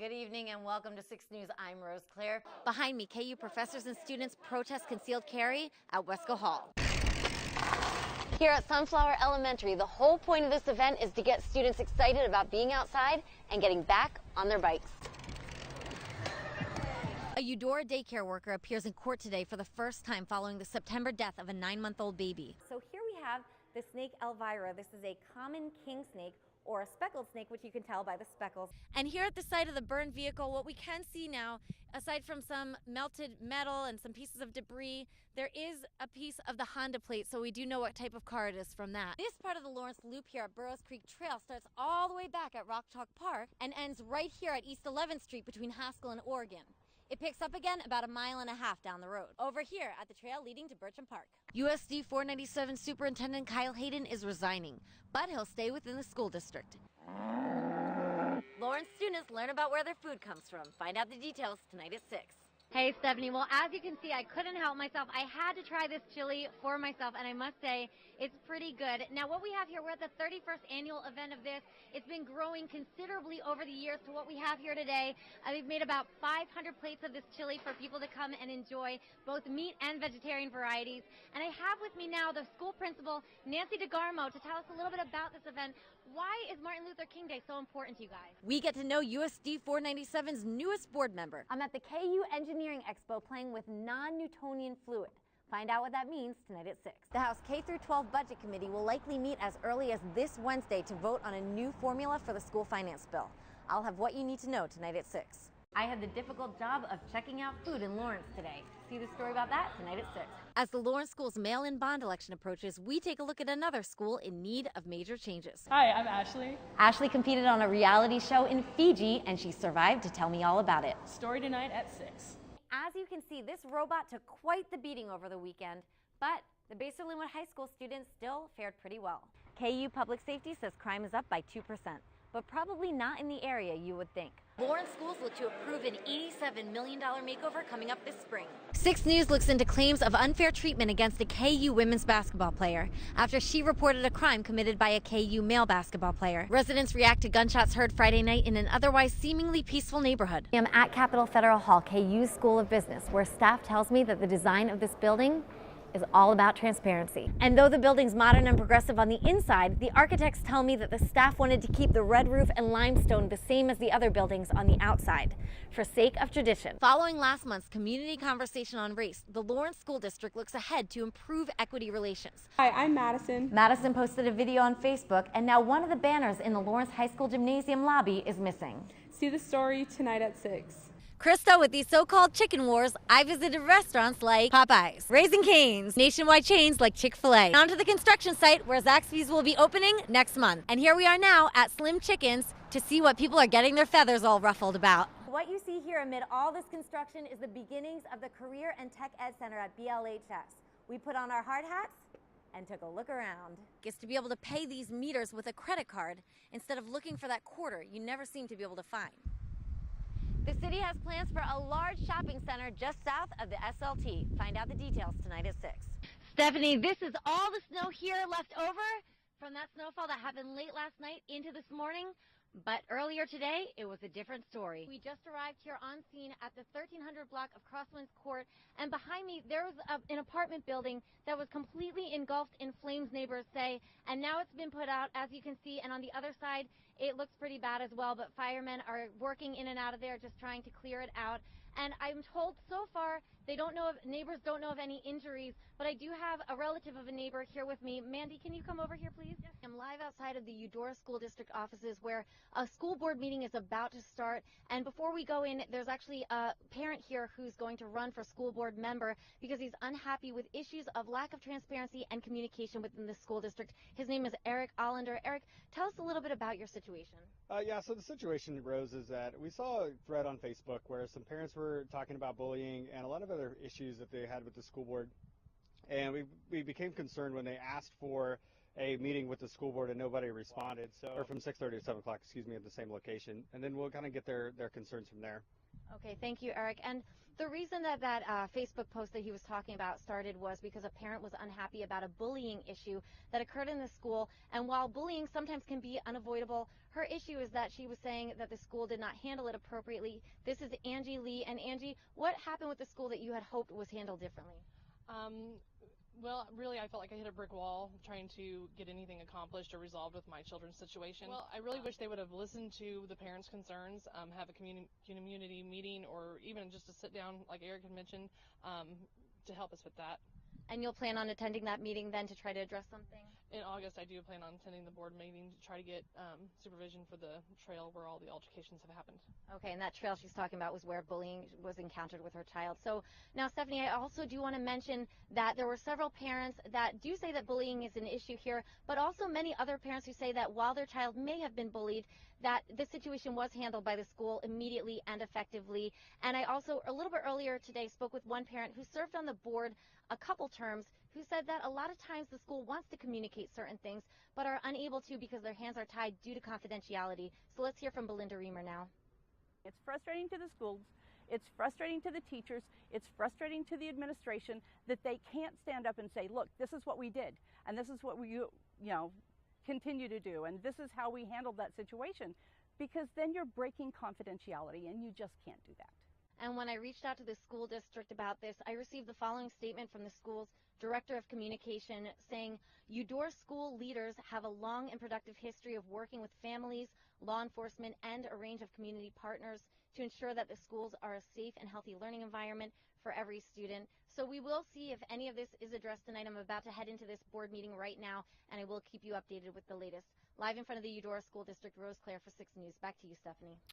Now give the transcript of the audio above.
Good evening and welcome to 6 News. I'm Rose Claire. Behind me, KU professors and students protest concealed carry at Wesco Hall. Here at Sunflower Elementary, the whole point of this event is to get students excited about being outside and getting back on their bikes. A Eudora daycare worker appears in court today for the first time following the September death of a 9-month-old baby. So here we have the snake Elvira. This is a common king snake, or a speckled snake, which you can tell by the speckles. And here at the site of the burned vehicle, what we can see now, aside from some melted metal and some pieces of debris, there is a piece of the Honda plate, so we do know what type of car it is from that. This part of the Lawrence Loop here at Burroughs Creek Trail starts all the way back at Rock Chalk Park and ends right here at East 11th Street between Haskell and Oregon. It picks up again about 1.5 miles down the road, over here at the trail leading to Bircham Park. USD 497 Superintendent Kyle Hayden is resigning, but he'll stay within the school district. Lawrence students learn about where their food comes from. Find out the details tonight at 6. Hey Stephanie, well as you can see I couldn't help myself. I had to try this chili for myself and I must say it's pretty good. Now what we have here, we're at the 31st annual event of this. It's been growing considerably over the years to what we have here today. They've made about 500 plates of this chili for people to come and enjoy both meat and vegetarian varieties. And I have with me now the school principal, Nancy DeGarmo, to tell us a little bit about this event. Why is Martin Luther King Day so important to you guys? We get to know USD 497's newest board member. I'm at the KU Engineering Expo playing with non-Newtonian fluid. Find out what that means tonight at 6. The House K-12 Budget Committee will likely meet as early as this Wednesday to vote on a new formula for the school finance bill. I'll have what you need to know tonight at 6. I had the difficult job of checking out food in Lawrence today. See the story about that tonight at 6. As the Lawrence School's mail-in bond election approaches, we take a look at another school in need of major changes. Hi, I'm Ashley. Ashley competed on a reality show in Fiji and she survived to tell me all about it. Story tonight at 6. As you can see, this robot took quite the beating over the weekend, but the Basel Linwood High School students still fared pretty well. KU Public Safety says crime is up by 2%, but probably not in the area you would think. Lawrence schools look to approve an $87 million makeover coming up this spring. 6 News looks into claims of unfair treatment against a KU women's basketball player after she reported a crime committed by a KU male basketball player. Residents react to gunshots heard Friday night in an otherwise seemingly peaceful neighborhood. I'm at Capitol Federal Hall, KU's School of Business, where staff tells me that the design of this building is all about transparency. And though the building's modern and progressive on the inside, the architects tell me that the staff wanted to keep the red roof and limestone the same as the other buildings on the outside, for sake of tradition. Following last month's community conversation on race, the Lawrence School District looks ahead to improve equity relations. Hi, I'm Madison. Madison posted a video on Facebook, and now one of the banners in the Lawrence High School gymnasium lobby is missing. See the story tonight at 6. Krista, with these so-called chicken wars, I visited restaurants like Popeyes, Raising Cane's, nationwide chains like Chick-fil-A. On to the construction site where Zaxby's will be opening next month. And here we are now at Slim Chickens to see what people are getting their feathers all ruffled about. What you see here amid all this construction is the beginnings of the Career and Tech Ed Center at BLHS. We put on our hard hats and took a look around. Is to be able to pay these meters with a credit card instead of looking for that quarter you never seem to be able to find. The city has plans for a large shopping center just south of the SLT. Find out the details tonight at 6. Stephanie, this is all the snow here left over from that snowfall that happened late last night into this morning. But earlier today, it was a different story. We just arrived here on scene at the 1300 block of Crosswinds Court, and behind me there was an apartment building that was completely engulfed in flames, neighbors say, and now it's been put out, as you can see, and on the other side it looks pretty bad as well, but firemen are working in and out of there just trying to clear it out. And I'm told so far neighbors don't know of any injuries, but I do have a relative of a neighbor here with me. Mandy, can you come over here, please? Yes. I'm live outside of the Eudora School District offices where a school board meeting is about to start. And before we go in, there's actually a parent here who's going to run for school board member because he's unhappy with issues of lack of transparency and communication within the school district. His name is Eric Allender. Eric, tell us a little bit about your situation. Yeah, so the situation, Rose, is that we saw a thread on Facebook where some parents were talking about bullying and a lot of other issues that they had with the school board. And we became concerned when they asked for a meeting with the school board and nobody responded. So, or from 6:30 to 7 o'clock, excuse me, at the same location. And then we'll kind of get their concerns from there. Okay, thank you, Eric. And the reason that Facebook post that he was talking about started was because a parent was unhappy about a bullying issue that occurred in the school. And while bullying sometimes can be unavoidable, her issue is that she was saying that the school did not handle it appropriately. This is Angie Lee. And Angie, what happened with the school that you had hoped was handled differently? Well, really, I felt like I hit a brick wall trying to get anything accomplished or resolved with my children's situation. Well, I really wish they would have listened to the parents' concerns, have a community meeting, or even just to sit down, like Eric had mentioned, to help us with that. And you'll plan on attending that meeting then to try to address something? In August, I do plan on attending the board meeting to try to get supervision for the trail where all the altercations have happened. Okay, and that trail she's talking about was where bullying was encountered with her child. So now, Stephanie, I also do want to mention that there were several parents that do say that bullying is an issue here, but also many other parents who say that while their child may have been bullied, that the situation was handled by the school immediately and effectively. And I also, a little bit earlier today, spoke with one parent who served on the board a couple terms, who said that a lot of times the school wants to communicate certain things, but are unable to because their hands are tied due to confidentiality. So let's hear from Belinda Reamer now. It's frustrating to the schools, it's frustrating to the teachers, it's frustrating to the administration that they can't stand up and say, look, this is what we did, and this is what we continue to do, and this is how we handled that situation, because then you're breaking confidentiality, and you just can't do that. And when I reached out to the school district about this, I received the following statement from the school's director of communication saying, Eudora school leaders have a long and productive history of working with families, law enforcement, and a range of community partners to ensure that the schools are a safe and healthy learning environment for every student. So we will see if any of this is addressed tonight. I'm about to head into this board meeting right now, and I will keep you updated with the latest. Live in front of the Eudora School District, Rose Claire for 6 News. Back to you, Stephanie.